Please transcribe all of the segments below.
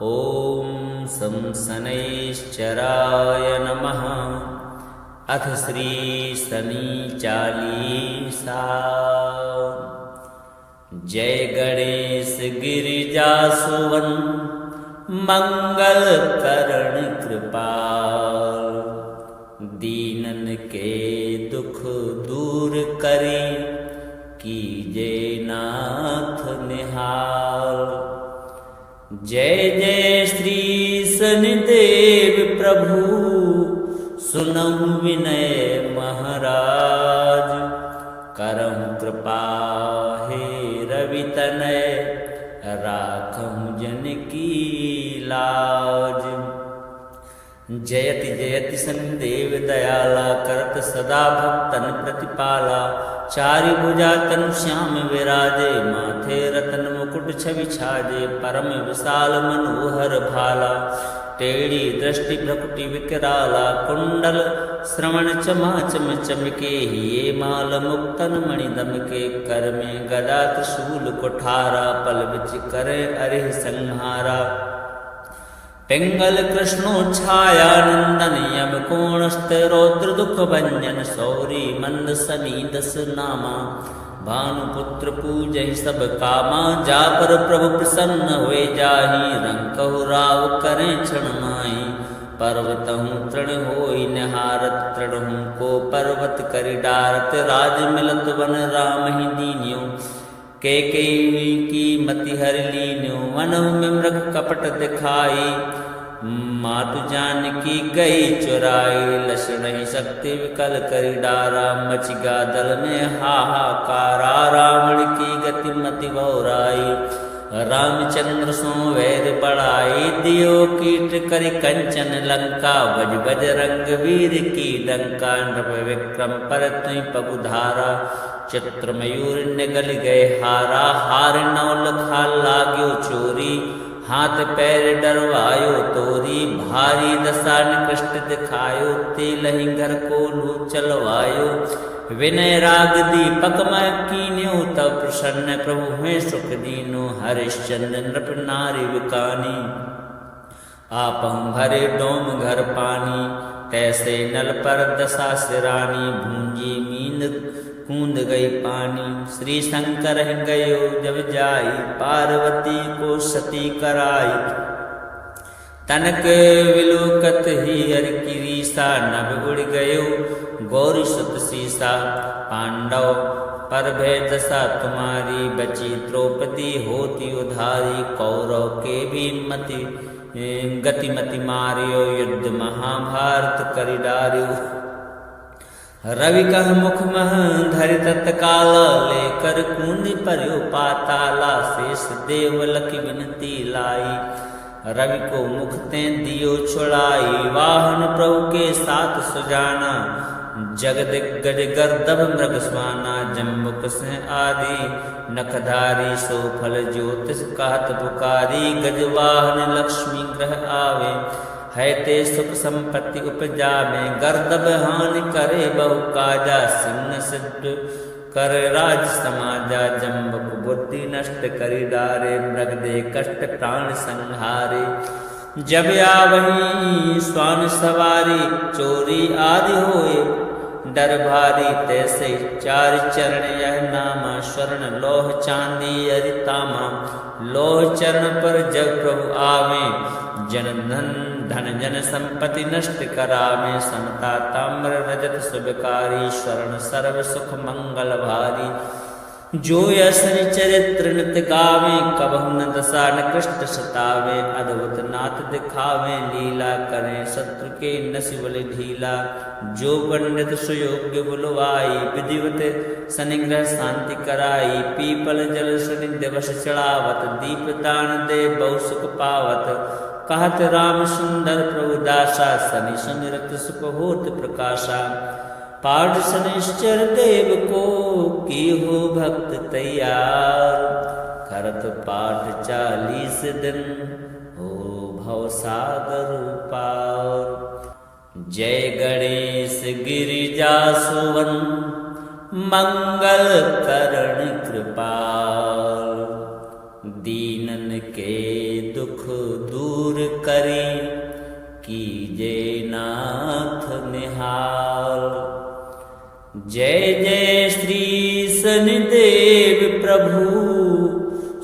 ॐ सं शनैश्चराय नमः। अथ श्री शनि चालीसा। जय गणेश गिरिजासुवन मंगल करण कृपाल। दीनन के दुख दूर करी कीजे नाथ निहाल। जय जय श्री शनिदेव प्रभु सुनहु विनय महाराज। करहु कृपा हे रवि तनय राखहु जन की लाज। जयति जयति शनिदेव दयाला करत सदा भक्तन प्रतिपाला। चारि भुजा तनु श्याम विराजे माथे रतन मुकुट छवि छाजे। परम विशाल मनोहर भाला टेढ़ी दृष्टि भ्रकुटि विकराला। कुंडल श्रवण चमाचम चमके ये माल मुक्तन मणि दमके। कर में गदा त्रिशूल कुठारा पल बिच करे अरिह संहारा। पिंगल कृष्णो छाया नंदन यम कोणस्थ रौद्र दुख भंजन। सौरी मंद सनी दस नामा भानुपुत्र पूजहि सब कामा। जा पर प्रभु प्रसन्न हुए जाहि रंकहु राव करें क्षण माहि। पर्वतहु तृण होई निहारत तृणहु को पर्वत करि डारत। राज मिलत वन राम ही दीन्यो कैकेयी की मति हर लीन्यो। वनहु में मृग कपट दिखाई मातु जानकी गई चुराई। लक्षण ही शक्ति विकल करि डारा मचि गा दल में हाहाकारा। रावण की गति मति बहुराई रामचंद्र सो वैर बढ़ाई। दियो कीट करि कंचन लंका बज बज रंग वीर की डंका। नृप विक्रम पर तुई पगुधारा चित्र मयूर निगल गए हारा। हार नौल खा लाग्यो चोरी हाथ पैर डरवायो तोरी। भारी दशा निकृष्ट दिखायो तेलहि घर को लू चलवायो। विनय राग दीपक मैं कीन्यो तब प्रसन्न प्रभु में सुख दीनो। हरिश्चंद्र नृप नारी विकानी आपहु भरे डोम घर पानी। तैसे नल पर दशा सिरानी भूंजी मींद कूंद गई पानी। श्री शंकर गयो जब जाई पार्वती को सती कराई। तनक विलोकत ही हर की रीसा नभ उड़ गयो गौरी सुत सीसा। पांडव पर भय दशा तुम्हारी बची द्रौपदी होती उधारी। कौरव के भी मति गतिमति मारियो युद्ध महाभारत करि डार्यो। रवि कह मुख मह धरि तत्काल लेकर कूंद पर्यो पाताला। शेष देव लखि विनती लाई रवि को मुख ते दियो छुड़ाई। वाहन प्रभु के साथ सुजाना जगदिग्गज गर्दभ मृग स्वाना। जम्बुक से आदि नखधारी सो फल ज्योतिष कहत पुकारी। गजवाहन लक्ष्मी ग्रह आवे है ते सुख संपत्ति उपजावे। गर्दभ हानि करे बहु काजा सिंह सिद्ध कर राज समाजा। जम्बुक बुद्धि नष्ट करि डारे मृग दे कष्ट प्राण संहारे। जब आवही स्वान सवारी चोरी आदि होए डर भारी। तैसे चार चरण यह नामा स्वर्ण लोह चांदी अरितामा। लोह चरण पर जब प्रभु आवे जन धन जन संपत्ति नष्ट करावे। समता ताम्र रजत सुबकारी स्वर्ण सर्व सुख मंगल भारी। जो यशनि चरित्र नित गावे कबहु न दशा निकृष्ट सतावे। अद्भुत नाथ दिखावे लीला करें शत्रु के नसिबल ढीला। जो पंडित सुयोग्य बुलवाई विधिवत शनिग्रह शांति कराई। पीपल जल शनि दिवस चढ़ावत दीप दान दे बहु सुख पावत। कहत राम सुंदर प्रभु दासा शनि सुमिरत सुख होत प्रकाशा। पाठ शनिश्चर देव को की हो भक्त तैयार। करत पाठ 40 दिन हो भव सागर पार। जय गणेश गिरिजासुवन मंगल करण कृपाल। दीनन के दुख दूर दूर करी, कीजे नाथ निहाल। जय जय श्री शनिदेव प्रभु,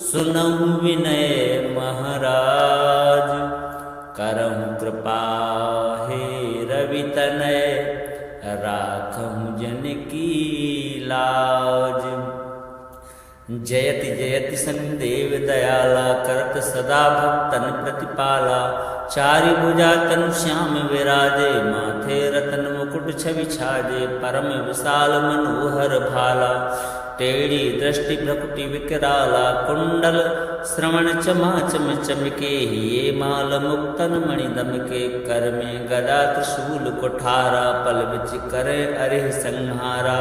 सुनहु विनय महाराज। करहु कृपा हे रवि तनय, राखहु जन की लाज। जयति जयति शनिदेव दयाला, करत सदा भक्तन प्रतिपाला। चारि भुजा तनु श्याम विराजे, माथे रतन मुकुट छवि छाजे। परम विशाल मनोहर भाला, टेढ़ी दृष्टि भ्रकुटि विकराला। कुंडल श्रवण चमाचम चमके, ये माल मुक्तन मणि दमके। कर में गदा त्रिशूल कुठारा, पल बिच करे अरिह संहारा।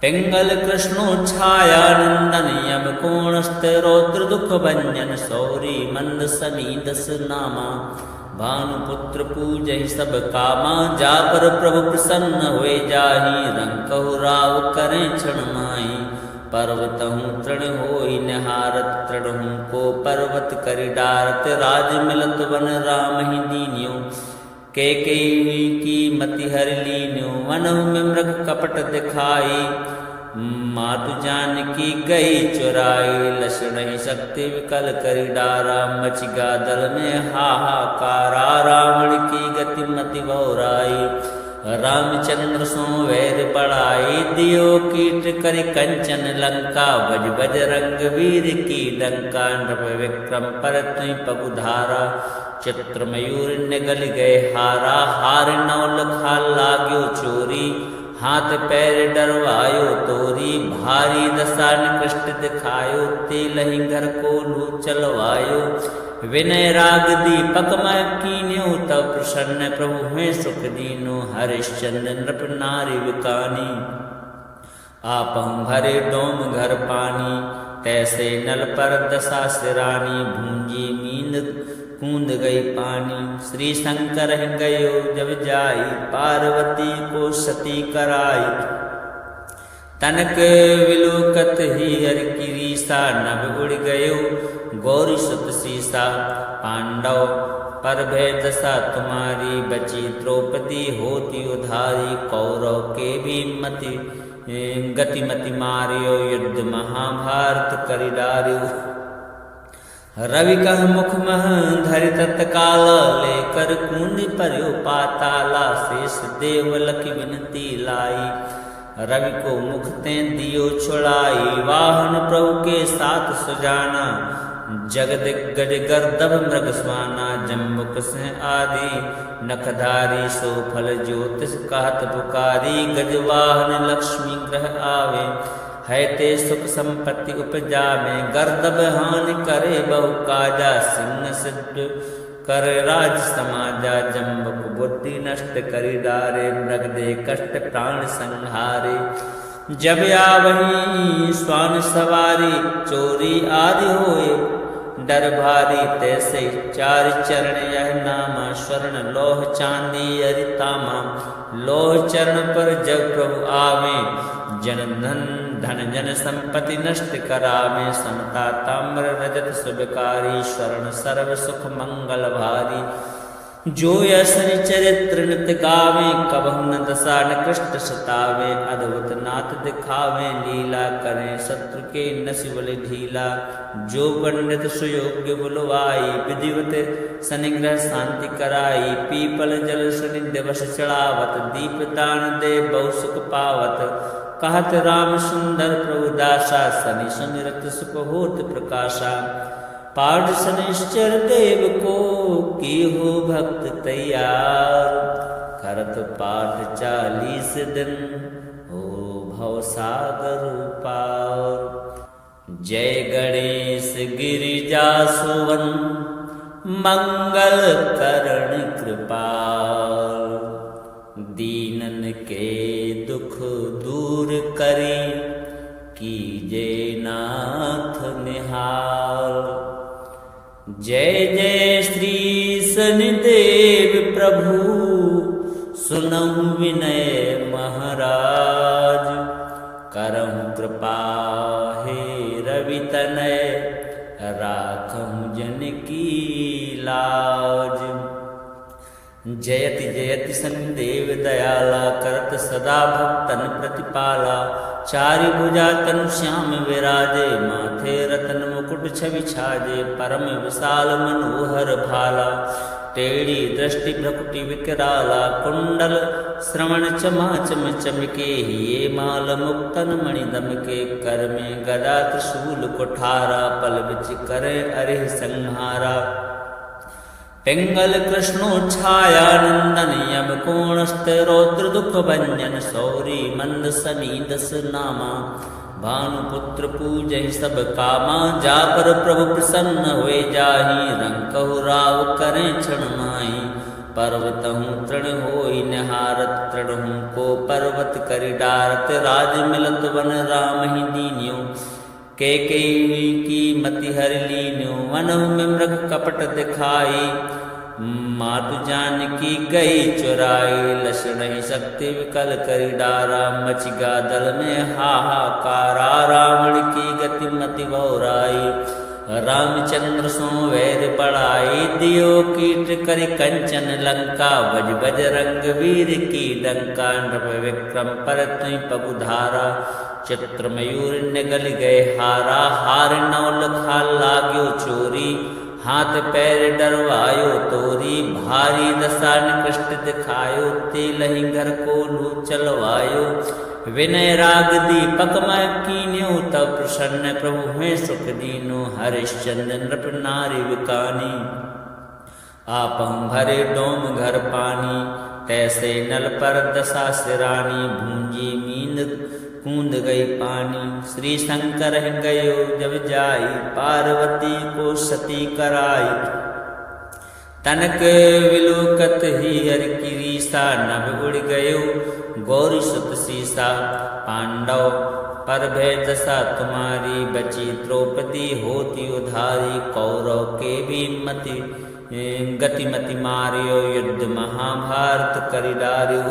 पिंगल कृष्णो छाया नंदन, यम कोणस्थ रौद्र दुख भंजन। सौरी मंद समी दस नामा, भानुपुत्र पूजहि सब कामा। जा पर प्रभु प्रसन्न होए जाहि, रंकहु राव करें क्षण माहि। पर्वतहु तृण होई निहारत, तृणहु को पर्वत करि डारत। राज मिलत वन राम ही दीन्यो, कैकेयी की मति हरि लीन्यो। वनहु में मृग कपट दिखाई, मातु जानकी गई चुराई। लक्षण ही शक्ति विकल करि डारा, मच गा दल में हाहाकारा। रावण की गति मति बहुराई, रामचंद्र सो वैर बढ़ाई। दियो कीट करि कंचन लंका, बज बज रंग वीर की डंका। नृप विक्रम पर तुई पगुधारा, चित्र मयूर निगल गए हारा। हार नौ लखा लाग्यो चोरी, हाथ पैर डरवायो तोरी। भारी दशा निकृष्ट दिखायो, तेलहि घर को लू चलवायो। विनय राग दीपक मैं कीन्यो, तब प्रसन्न प्रभु हैं सुख दीनो। हरिश्चंद्र नृप नारी विकानी, आपहु भरे डोम घर पानी। तैसे नल पर दशा सिरानी, भूंजी मींद कूद गई पानी। श्री शंकर गयो जब जाई, पार्वती को सती कराई। तनक विलोकत ही हरि की रीसा, नभ उड़ गयो गौरी सुत सीसा। पांडव पर भय दशा तुम्हारी, बची द्रौपदी होती उधारी। कौरव के भी मति गतिमति मारियो, युद्ध महाभारत करि डारियो। रवि कह मुख मह धरि तत्काल, लेकर कुंडी पर्यो पाताला। शेष देव लखि विनती लाई, रवि को मुख ते दियो छुड़ाई। वाहन प्रभु के साथ सुजाना, जगदिग्गज गर्दभ मृग स्वाना। जम्बुक से आदि नखधारी, सो फल ज्योतिष कहत पुकारी। गजवाहन लक्ष्मी ग्रह आवे, है ते सुख संपत्ति उपजावे। गर्दभ हानि करे बहु काजा, सिंह सिद्ध कर राज समाजा। जम्बुक बुद्धि नष्ट करि डारे, मृग दे कष्ट प्राण संहारे। जब आवही स्वान सवारी, चोरी आदि होए डर भारी। तैसे चार चरण यह नामा, स्वर्ण लोह चांदी अरितामा। लोह चरण पर जब प्रभु आवे, जन धन जन संपत्ति नष्ट करावे। समता ताम्र रजत शुभकारी, स्वर्ण सर्व सुख मंगल भारी। जो यशनि चरित्र नित गावे, कबहु न दशा निकृष्ट सतावे। अद्भुत नाथ दिखावे, लीला करें शत्रु के नसि बलि ढीला। जो पंडित सुयोग्य बुलवाई, विधिवत शनिग्रह शांति कराई। पीपल जल शनि दिवस चढ़ावत, दीप दान दे बहु सुख पावत। कहत राम सुंदर प्रभु दासा, शनि सुमिरत सुख होत प्रकाशा। पाठ शनिश्चर देव को की हो भक्त तैयार। करत पाठ 40 दिन, हो भव सागर पार। जय गणेश गिरिजा सुवन, मंगल करण कृपाल। दीनन के दुख दूर करी, कीजे नाथ निहाल। जय जय श्री शनिदेव प्रभु, सुनहु विनय महाराज। करहु कृपा हे रवि तनय, राखहु जन की लाज। जयति जयति सन्देव दयाला, करत सदा भक्तन प्रतिपाला। चारि भुजा तनु श्याम विराजे, माथे रतन मुकुट छवि छाजे। परम विशाल मनोहर भाला, टेढ़ी दृष्टि भ्रकुटि विकराला। कुंडल श्रवण चमा चम चमके, ये माल मुक्तन मणि दमके। कर में गदा त्रिशूल कुठारा, पल बिच करे अरिह संहारा। पिंगल कृष्णो छाया नंदन, यम कोणस्थ रौद्र दुख भंजन। सौरी मंद सनी दस नामा, भानुपुत्र पूजहि सब कामा। जा पर प्रभु प्रसन्न हुए जाहि, रंकहु राव करें क्षण माहि। पर्वतहु तृण होई निहारत, तृणहु को पर्वत करि डारत। राज मिलत वन राम ही दीन्यो, कैकेयी की मति हरि लीन्यो। वनहु में मृग कपट दिखाई, मातु जानकी गई चुराई। लक्षण ही शक्ति विकल करि डारा, मच गा दल में हाहाकारा। रावण की गति मति बहुराई, रामचंद्र सो वैर बढ़ाई। दियो कीट करि कंचन लंका, बज बज रंग वीर की डंका। नृप विक्रम पर तुई पगुधारा, चित्र मयूर निगल गए हारा। हार नौल खा लाग्यो चोरी, हाथ पैर डरवायो तोरी। भारी दशा निकृष्ट दिखायो, तेलहि घर को लू चलवायो। विनय राग दीपक मैं कीन्यो, तब प्रसन्न प्रभु हुए सुख दीनो। हरिश्चंद्र नृप नारी विकानी, आपहु भरे डोम घर पानी। तैसे नल पर दशा सिरानी, भूंजी मींद कूंद गई पानी। श्री शंकर गयो जब जाई, पार्वती को सती कराई। तनक विलोकत ही हर की रीसा, नभ उड़ गयो गौरी सुत सीसा। पांडव पर भय दशा तुम्हारी, बची द्रौपदी होती उधारी। कौरव के भी मति गतिमति मारियो, युद्ध महाभारत करि डार्यो।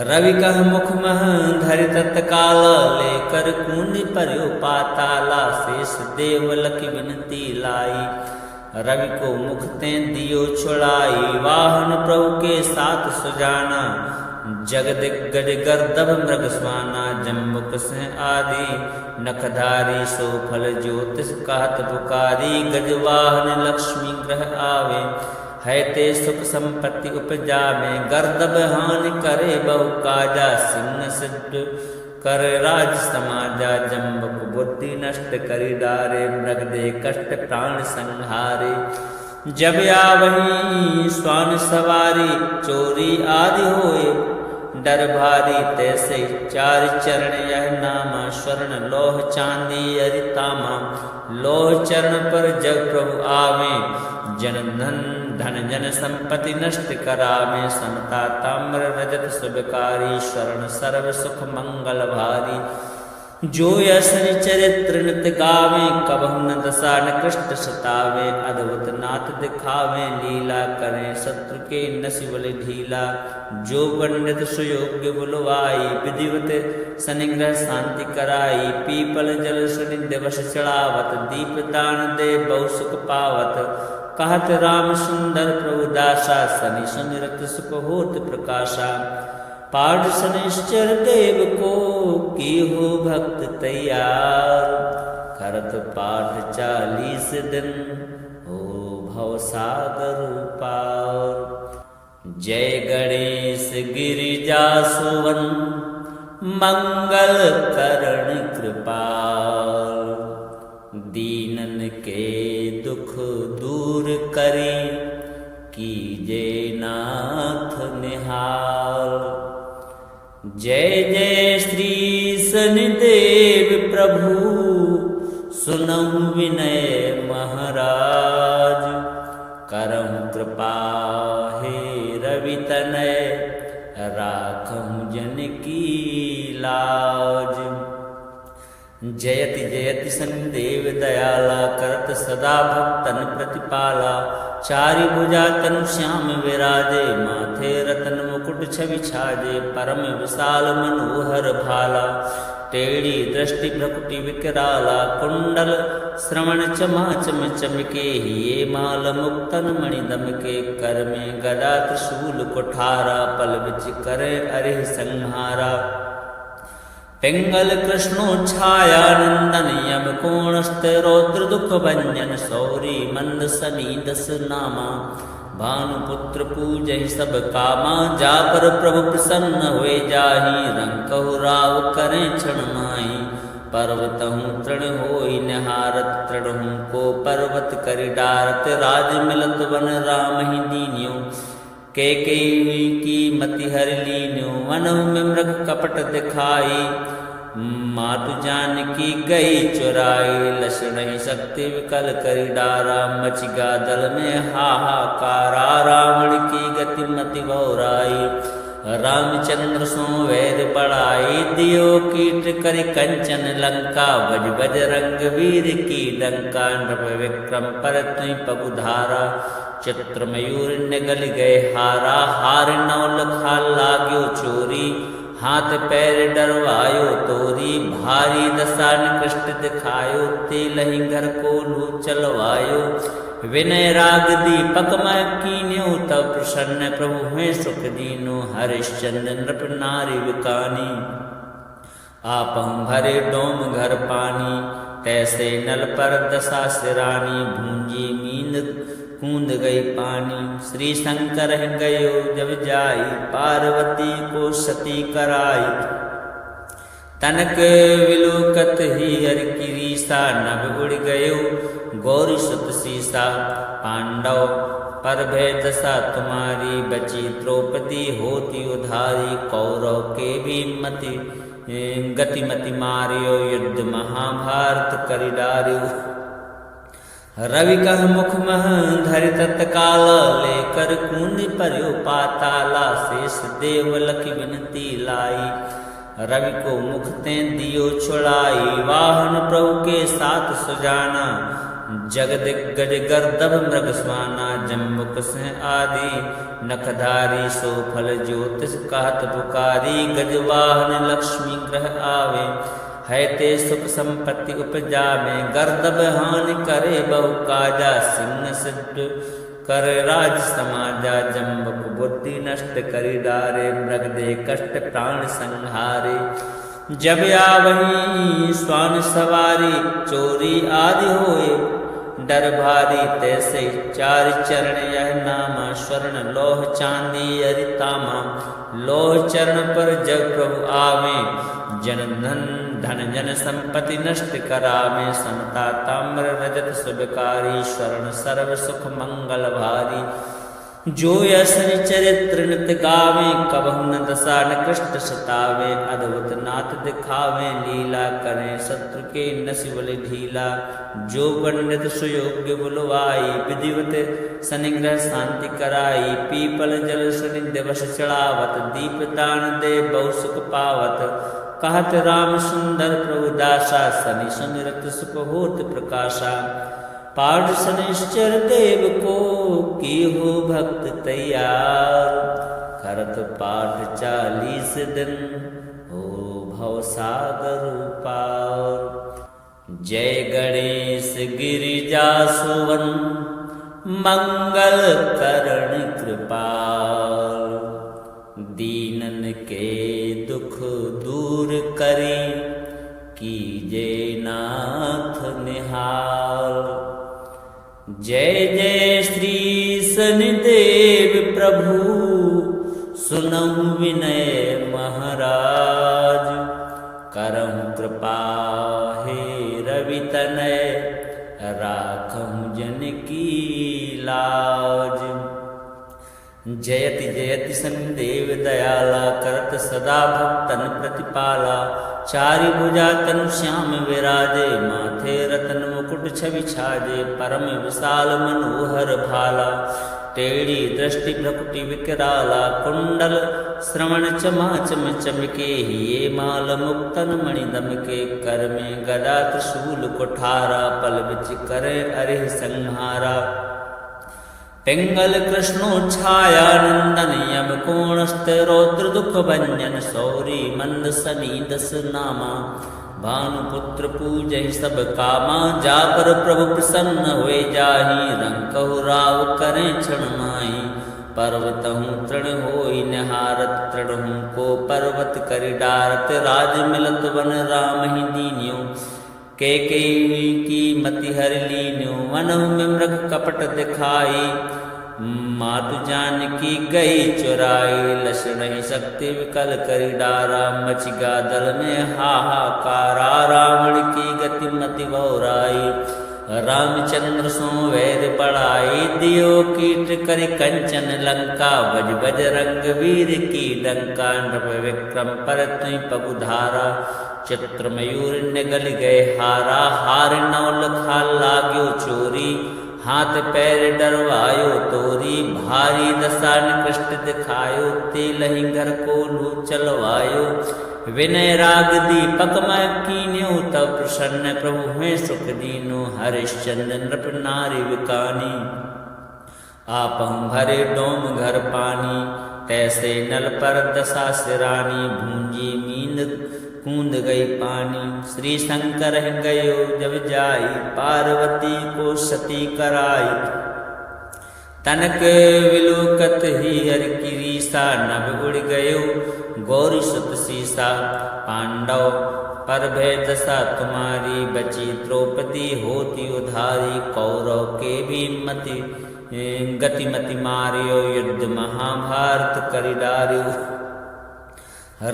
रवि कह मुख मह धरि तत्काल, लेकर कूंद पर्यो पाताला। शेष देव लखि विनती लाई, रवि को मुख ते दियो छुड़ाई। वाहन प्रभु के साथ सुजाना, जगदिग्गज गर्दभ मृग स्वाना। जम्बुक सिंह आदि नखधारी, सो फल ज्योतिष कहत पुकारी। गजवाहन लक्ष्मी ग्रह आवे, है ते सुख संपत्ति उपजावे। गर्दभ हानि करे बहु काजा, सिंह सिद्ध कर राज समाजा। जम्बुक बुद्धि नष्ट करि डारे, मृग दे कष्ट प्राण संहारे। जब आवही स्वान सवारी, चोरी आदि होए डर भारी। तैसे चार चरण यह नामा, स्वर्ण लोह चांदी अरितामा। लोह चरण पर जब प्रभु आवे, जन धन जन संपत्ति नष्ट करावे। समता ताम्र रजत शुभकारी, स्वर्ण सर्व सुख मंगल भारी। जो यशनि चरित्र नित गावे, कबहु न दशा निकृष्ट सतावे। अद्भुत नाथ दिखावे, लीला करें शत्रु के नसिबल ढीला। जो पंडित सुयोग्य बुलवाई, विधिवत शनिग्रह शांति कराई। पीपल जल शनि दिवस चढ़ावत, दीप दान दे बहु सुख पावत। कहत राम सुंदर प्रभु दासा, शनि सुनिरत सुख होत प्रकाशा। पाठ शनिश्चर देव को की हो भक्त तैयार। करत पाठ 40 दिन, हो भवसागर पार। जय गणेश गिरिजासुवन, मंगल करण कृपाल। दीनन के दुख दूर करी, कीजे नाथ निहाल। जय जय श्री शनिदेव प्रभु, सुनहु विनय महाराज। करहु कृपा हे रवि तनय, राखहु जन की लाज। जयति जयति शनिदेव दयाला, करत सदा भक्तन प्रतिपाला। चारि भुजा तनु श्याम विराजे, माथे रतन मुकुट छवि छाजे। परम विशाल मनोहर भाला, टेढ़ी दृष्टि भ्रकुटि विकराला कुंडल श्रवण चमाचम चमके ये माल मुक्तन मणि दमके कर में गदा त्रिशूल कुठारा पल बिच करे अरे संहारा पिंगल कृष्णो छाया नंदन यम कोणस्थ रौद्र दुख भंजन सौरी मंद सनी दस नामा भानुपुत्र पूजहि सब कामा जा पर प्रभु प्रसन्न हुए जाहि रंकहु राव करें क्षण माही पर्वतहु तृण होई निहारत तृणहु को पर्वत करि डारत राज मिलत वन राम ही दीन्यो के की मति हर लीन्यो वनहु में मृग कपट दिखाई मातु जानकी गई चुराई लक्षण ही शक्ति विकल करी डारा मच गादल में हाहाकारा रावण की गति मति बहुराई रामचंद्र सो वैर बढ़ाई दियो कीट करि कंचन लंका बज बज रंग वीर की डंका नृप विक्रम पर तुई पगुधारा चित्र मयूर निगल गए हारा हार नौल खा लाग्यो चोरी हाथ पैर डरवायो तोरी भारी दशा निकृष्ट दिखायो तेलहि घर को लू चलवायो विनय राग दीपक मैं कीन्यो तब प्रसन्न प्रभु हैं सुख दीनो हरिश्चंद्र नृप नारी विकानी आपम भरे डोम घर पानी तैसे नल पर दशा सिरानी भूंजी मींद कूंद गई पानी श्री शंकर गयो जब जाई पार्वती को सती कराई तनक विलोकत ही हर की रीसा नभ उड़ गयो गौरी सुत सीसा पांडव पर भय दशा तुम्हारी बची द्रौपदी होती उधारी कौरव के भी मति गतिमति मारियो युद्ध महाभारत करि डारियो रवि कह मुख मह धरि तत्काल लेकर कूंद पर्यो पाताला शेष देव लखि विनती लाई रवि को मुख ते दियो छुड़ाई वाहन प्रभु के साथ सुजाना जगदिग्गज गर्दभ मृग स्वाना जम्बुक से आदि नखधारी सो फल ज्योतिष कहत पुकारी गजवाहन लक्ष्मी ग्रह आवे है ते सुख संपत्ति उपजा में गर्दभ हानि करे बहु काजा सिंह सिद्ध कर राज समाजा जम्बुक बुद्धि नष्ट करि डारे मृग दे कष्ट प्राण संहारे जब आवही स्वान सवारी चोरी आदि होए डर भारी तैसे चार चरण यह नामा स्वर्ण लोह चांदी अरितामा लोह चरण पर जग प्रभु आवे जन धन जन संपत्ति नष्ट करावे समता ताम्र रजत सुबकारी स्वर्ण सर्व सुख मंगल भारी जो यसनि चरित्र नित गावे कबहु न दशा निकृष्ट सतावे अद्भुत नाथ दिखावे लीला करें शत्रु के नसिबल ढीला जो पंडित सुयोग्य बुलवाई विधिवत सनिग्रह शांति कराई पीपल जल सनि दिवस चढ़ावत दीप दान दे बहु सुख पावत कहत राम सुंदर प्रभु दासा सनि सुमिरत सुख होत प्रकाशा पाठ शनिश्चर देव को की हो भक्त तैयार करत पाठ 40 दिन हो भव सागर पार जय गणेश गिरिजा सुवन मंगल करण कृपाल दीनन के दुख दूर करी कीजे नाथ निहाल जय जय श्री शनिदेव प्रभु सुनहु विनय महाराज करहु कृपा हे रवि तनय राखहु जन की लाज जयति जयति शनिदेव दयाला करत सदा भक्तन प्रतिपाला चारि भुजा तनु श्याम विराजे माथे रतन मुकुट छवि छाजे परम विशाल मनोहर भाला टेढ़ी दृष्टि भ्रकुटि विकराला कुंडल श्रवण चमाचम चमके ये माल मुक्तन मणि दमके कर में गदा त्रिशूल कुठारा पल बिच करे अरे संहारा पिंगल कृष्णो छाया नंदन यम कोणस्त रौद्र दुख भंजन सौरी मंद सनी दस नामा भानुपुत्र पूजहि सब कामा जा पर प्रभु प्रसन्न हुए जाहि रंकहु राव करें क्षण माहि पर्वतहु तृण होई निहारत तृणहु को पर्वत करि डारत राज मिलत वन राम ही दीन्यो के की मति हरि लीन्यो वनहु में मृग कपट दिखाई मातु जानकी गई चुराई लक्षण ही शक्ति विकल करि डारा मचिगा दल में हाहाकारा रावण की गति मति बहुराई रामचंद्र सो वैर बढ़ाई दियो कीट करि कंचन लंका बज बज रंग वीर की डंका नृप विक्रम पर तुई पगुधारा चित्र मयूर निगल गए हारा हार नौल खा लाग्यो चोरी हाथ पैर डरवायो तोरी भारी दशा निकृष्ट दिखायो तेलहि घर को लू चलवायो विनय राग दीपक मैं कीन्यो तब प्रसन्न प्रभु में सुख दीनो हरिश्चंद्र नृप नारी विकानी आपहु भरे डोम घर पानी तैसे नल पर दशा सिरानी भूंजी मींद कूद गई पानी श्री शंकर गयो जब जाई पार्वती को सती कराई तनक विलोकत ही हर की रीसा नभ उड़ गयो गौरी सुत सीसा पांडव पर भय दशा तुम्हारी बची द्रौपदी होती उधारी कौरव के भी मति गतिमति मारियो युद्ध महाभारत करि डारियो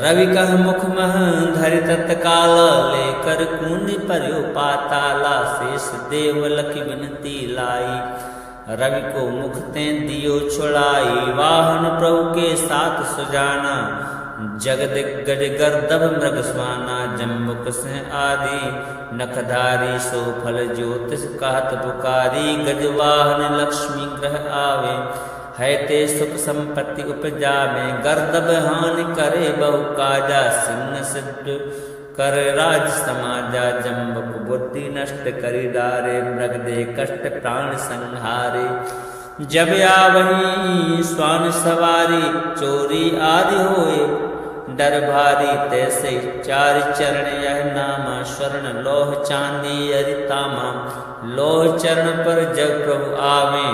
रवि कह मुख मह धरि तत्काल लेकर कुंड पर्यो पाताला शेष देव लखि विनती लाई रवि को मुख ते दियो छुड़ाई वाहन प्रभु के साथ सुजाना जगदिग्गज गर्दभ मृग स्वाना जम्बुक से आदि नखधारी सो फल ज्योतिष कहत पुकारी गजवाहन लक्ष्मी ग्रह आवे है ते सुख संपत्ति उपजा में गर्दभ हानि करे बहु काजा सिंह सिद्ध कर राज समाजा जम्बुक बुद्धि नष्ट करि डारे मृग दे कष्ट प्राण संहारे जब आवही स्वान सवारी चोरी आदि होए डर भारी तैसे चार चरण यह नामा स्वर्ण लोह चांदी अरितामा लोह चरण पर जब प्रभु आवे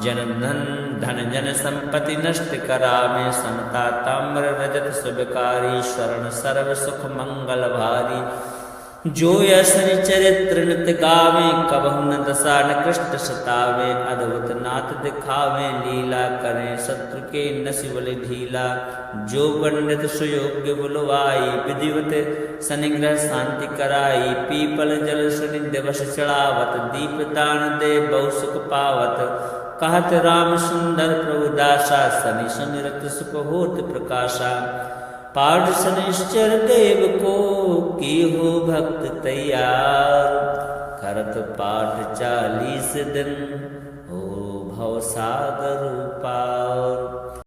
जन धन जन संपत्ति नष्ट करावे समता ताम्र रजत सुबकारी स्वर्ण सर्व सुख मंगल भारी जो यसनि चरित्र नित गावे कबहु न दशा न कृष्ट सतावे अद्भुत नाथ दिखावे लीला करें शत्रु के नसिबल ढीला जो पंडित सुयोग्य बुलवाई विधिवत सनिग्रह शांति कराई पीपल जल सुनि दिवस चढ़ावत दीप दान दे बहु सुख पावत कहत राम सुंदर प्रभु दासा सनि सुनिरत सुख होत प्रकाशा पाठ शनिश्चर देव को की हो भक्त तैयार करत पाठ 40 दिन हो भव सागर पार।